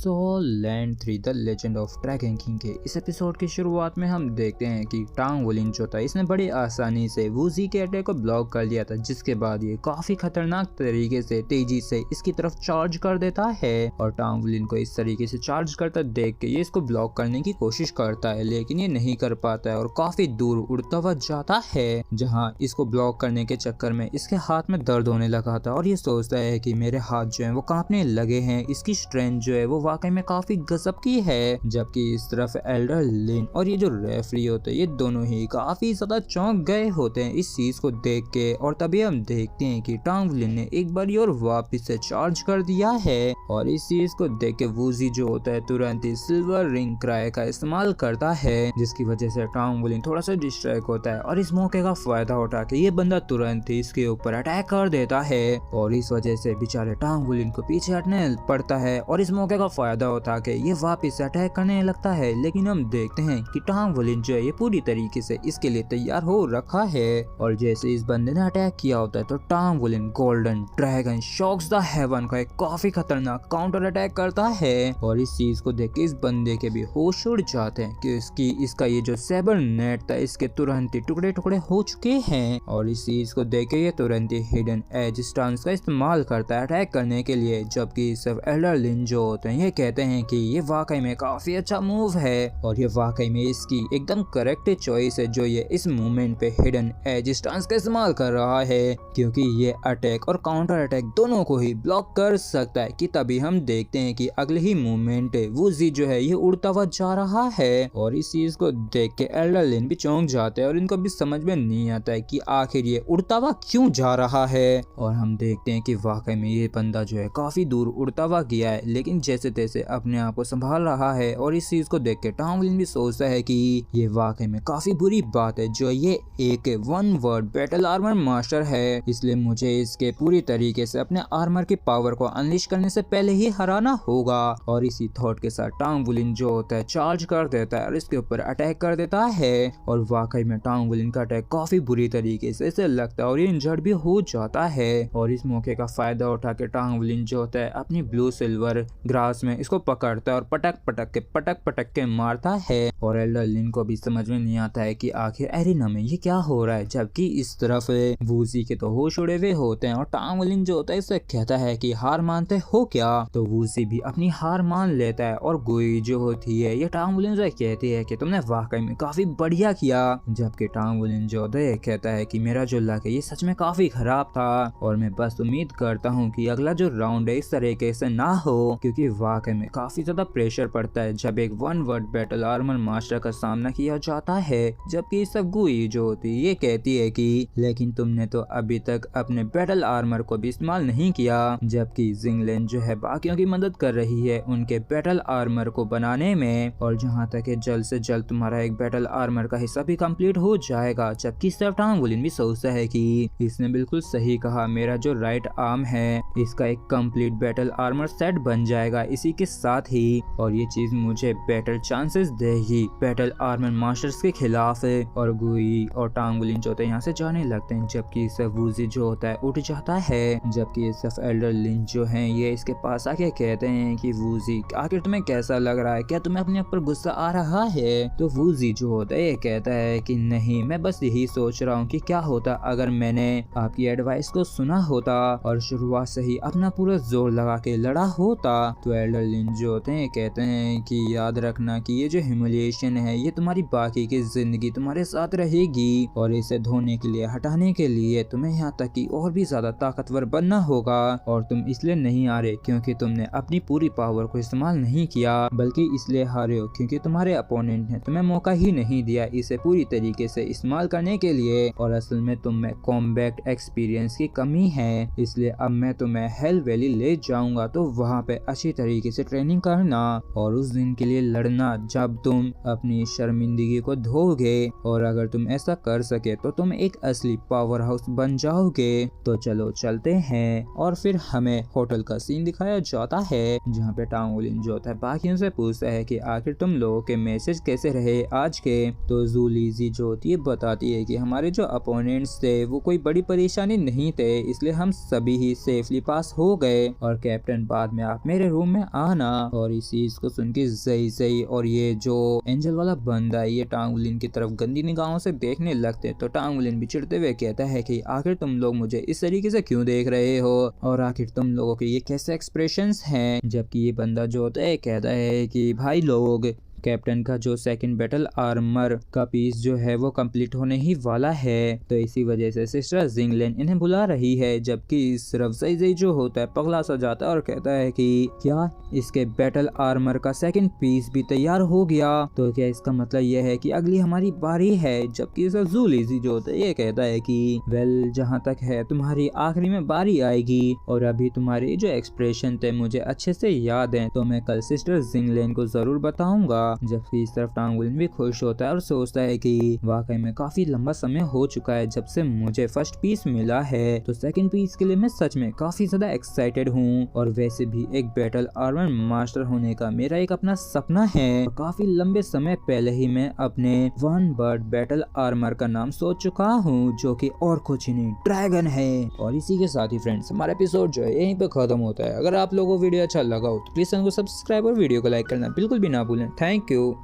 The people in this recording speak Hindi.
So land 3 the legend of dragon king के इस एपिसोड की शुरुआत में हम देखते हैं कि टांग वुलिन जो था इसने बड़ी आसानी से वूजी के अटैक को ब्लॉक कर लिया था, जिसके बाद ये काफी खतरनाक तरीके से तेजी से इसकी तरफ चार्ज कर देता है और टांग वुलिन को इस तरीके से चार्ज करता देख के ये इसको ब्लॉक करने की कोशिश करता है, लेकिन ये नहीं कर पाता है और काफी दूर उड़ता हुआ जाता है, जहाँ इसको ब्लॉक करने के चक्कर में इसके हाथ में दर्द होने लगा था और ये सोचता है कि मेरे हाथ जो है वो कांपने लगे हैं। इसकी स्ट्रेंथ जो है वो वाकई में काफी गजब की है। जबकि इस तरफ एल्डर लिन और ये जो रेफरी होते हैं ये दोनों ही काफी ज्यादा चौंक गए होते हैं इस चीज को देख के, और तभी हम देखते हैं कि टांग वुलिन ने एक बार और वापस से चार्ज कर दिया है और इस चीज को देख के वूजी जो होता है तुरंत ही सिल्वर रिंग क्राई का इस्तेमाल करता है, जिसकी वजह से टांग वुलिन थोड़ा सा डिस्ट्रैक्ट होता है और इस मौके का फायदा उठा के ये बंदा तुरंत ही इसके ऊपर अटैक कर देता है और इस वजह से बेचारे टांग वुलिन को पीछे हटने पड़ता है और इस मौके का फायदा उठा के ये वापस अटैक करने लगता है। लेकिन हम देखते हैं कि टांग वुलिन जो है ये पूरी तरीके से इसके लिए तैयार हो रखा है और जैसे इस बंदे ने अटैक किया होता है तो Tang Wulin golden dragon shocks the heaven का एक काफी खतरनाक काउंटर अटैक करता है और इस चीज को देख के इस बंदे के भी होश उड़ जाते हैं कि इसका ये जो सेबर नेट था इसके तुरंत ही टुकड़े टुकड़े हो चुके हैं और इस चीज को देख के ये तुरंत ही हिडन एज स्टांस का इस्तेमाल करता है अटैक करने के लिए। जबकि सब एल्डर लिन जो होते हैं ये कहते हैं कि ये वाकई में काफी अच्छा मूव है और ये वाकई में इसकी एकदम करेक्ट चॉइस है जो ये इस मूवमेंट पे हिडन एज स्टांस का इस्तेमाल कर रहा है, क्योंकि ये अटैक और काउंटर अटैक दोनों को ही ब्लॉक कर सकता है। कि तभी हम देखते हैं कि अगले ही मूवमेंट वूजी जो है ये उड़ता हुआ जा रहा है और इस चीज को देख के एल्डर लिन भी चौंक जाते हैं और इनको भी समझ में नहीं आता है कि आखिर ये उड़ता हुआ क्यों जा रहा है और हम देखते हैं कि वाकई में ये बंदा जो है काफी दूर उड़ता हुआ गया है, लेकिन जैसे तैसे अपने आप को संभाल रहा है और इस चीज को देख के टांग वुलिन भी सोचता है कि ये वाकई में काफी बुरी बात है जो ये एक one word battle armour master है, इसलिए मुझे इसके पूरी तरीके से अपने आर्मर की पावर को अनलिश करने से पहले ही हराना होगा। और इसी थॉट के साथ टांग वुलिन जो होता है चार्ज कर देता है और इसके ऊपर अटैक कर देता है और वाकई में टांग वुलिन का अटैक काफी बुरी तरीके से इसे लगता है और ये इंजर्ड भी हो जाता है और इस मौके का फायदा उठा के टांग वुलिन जो होता है अपनी ब्लू सिल्वर ग्रास में इसको पकड़ता है और पटक पटक के मारता है और एल्डर लिन को भी समझ में नहीं आता है कि आखिर एरिना में ये क्या हो रहा है। जबकि इस तरफ वूजी के तो होश उड़े हुए होते हैं और टांग वुलिन जो होता है इससे कहता है कि हार मानते हो क्या, तो वूजी भी अपनी हार मान लेता है और गुई जो होती है ये टांग वुलिन से कहती है कि तुमने वाकई में काफी बढ़िया किया। जबकि टांग वुलिन जो होता है कहता है कि मेरा जो लक है ये सच में काफी खराब था और मैं बस उम्मीद करता हूँ कि अगला जो राउंड है इस तरीके से ना हो, क्योंकि वाकई में काफी ज्यादा प्रेशर पड़ता है जब एक one word battle armour master का सामना किया जाता है। जबकि सब गुई जो होती है ये कहती है कि लेकिन तुमने तो अभी तक अपने बैटल आर्मर को भी इस्तेमाल नहीं किया। जबकि जिंगलेन जो है बाकियों की मदद कर रही है उनके बैटल आर्मर को बनाने में और जहाँ तक है जल्द से जल्द तुम्हारा एक बैटल आर्मर का हिस्सा भी कंप्लीट हो जाएगा। जबकि सब टांग वुलिन भी सोचता है कि इसने बिल्कुल सही कहा, मेरा जो राइट आर्म है इसका एक कंप्लीट बैटल आर्मर सेट बन जाएगा इसी के साथ ही, और ये चीज मुझे बेटर चांसेस देगी बैटल आर्मर मास्टर्स के खिलाफ। और गुई और टांग वुलिन जो होते हैं यहाँ से जाने लगते हैं। जबकि सब वूजी जो होता है उठ जाता है। जबकि सब एल्डर लिन जो है ये इसके पास आके कहते हैं कि वूजी आखिर तुम्हें कैसा लग रहा है, क्या तुम्हें अपने ऊपर गुस्सा आ रहा है। तो वूजी जो होता है ये कहता है कि नहीं, मैं बस यही सोच रहा हूँ कि क्या होता अगर मैंने आपकी एडवाइस को सुना होता और शुरुआत से ही अपना पूरा जोर लगा के लड़ा होता। तो एल्डर लिन जो होते हैं कहते हैं कि याद रखना कि ये जो ह्यूमिलिएशन है ये तुम्हारी बाकी की जिंदगी तुम्हारे साथ रहेगी और इसे धोने के लिए हटाने के लिए तुम्हें यहाँ तक कि और भी ज्यादा ताकतवर बनना होगा और तुम इसलिए नहीं हारे क्योंकि तुमने अपनी पूरी पावर को इस्तेमाल नहीं किया, बल्कि इसलिए हारे हो क्योंकि तुम्हारे अपोनेंट ने तुम्हें मौका ही नहीं दिया इसे पूरी तरीके से इस्तेमाल करने के लिए और असल में तुम में कॉम्बैट एक्सपीरियंस की कमी है। इसलिए अब मैं तुम्हें हेल वैली ले जाऊंगा तो वहाँ पे अच्छी तरीके से ट्रेनिंग करना और उस दिन के लिए लड़ना जब तुम अपनी शर्मिंदगी को धोगे, और अगर तुम ऐसा कर सके तो तुम एक असली पावर हाउस बन जाओगे। तो चलो चलते हैं और फिर हमें होटल का सीन दिखाया जाता है जहाँ पे टांग वुलिन जो होता है बाकियों से पूछता है कि आखिर तुम लोगों के मैसेज कैसे रहे आज के। तो जूलीजी जो होती है बताती है कि हमारे जो अपोनेंट्स थे वो कोई बड़ी परेशानी नहीं थे, इसलिए हम सभी ही सेफली पास हो गए और कैप्टन बाद में आप मेरे रूम में आना। और इस चीज को सुन के सही और ये जो एंजल वाला बंदा है ये टांगुलिन की तरफ गंदी निगाहों से देखने लगते हैं। तो टांगुलिन भी चिढ़ते हुए कहता है कि आखिर तुम लोग मुझे इस तरीके से क्यों देख रहे हो और आखिर तुम लोगों के ये कैसे एक्सप्रेशंस हैं। जबकि ये बंदा जो होता है कहता है कि भाई लोग, कैप्टन का जो सेकंड बैटल आर्मर का पीस जो है वो कंप्लीट होने ही वाला है, तो इसी वजह से सिस्टर जिंगलिन इन्हें बुला रही है। जबकि सिर्फ सही जो होता है पगला सा जाता है और कहता है कि क्या इसके बैटल आर्मर का सेकंड पीस भी तैयार हो गया, तो क्या इसका मतलब यह है कि अगली हमारी बारी है। जबकि ज़ूलीज़ी जो होता है ये कहता है कि वेल जहाँ तक है तुम्हारी आखिरी में बारी आएगी और अभी तुम्हारे जो एक्सप्रेशन थे मुझे अच्छे से याद है, तो मैं कल सिस्टर जिंगलिन को जरूर बताऊंगा। जबकि इस तरफ टांगुलिन भी खुश होता है और सोचता है कि वाकई में काफी लंबा समय हो चुका है जब से मुझे फर्स्ट पीस मिला है, तो सेकंड पीस के लिए मैं सच में काफी ज्यादा एक्साइटेड हूँ। और वैसे भी एक बैटल आर्मर मास्टर होने का मेरा एक अपना सपना है। काफी लंबे समय पहले ही मैं अपने वन बर्ड बैटल आर्मर का नाम सोच चुका हूँ, जो कि और कुछ ही नहीं ड्रैगन है। और इसी के साथ ही फ्रेंड्स हमारा एपिसोड जो है यहीं पे खत्म होता है। अगर आप लोगों को वीडियो अच्छा लगा हो तो प्लीज चैनल को सब्सक्राइब और वीडियो को लाइक करना बिल्कुल भी ना भूलें। Thank you.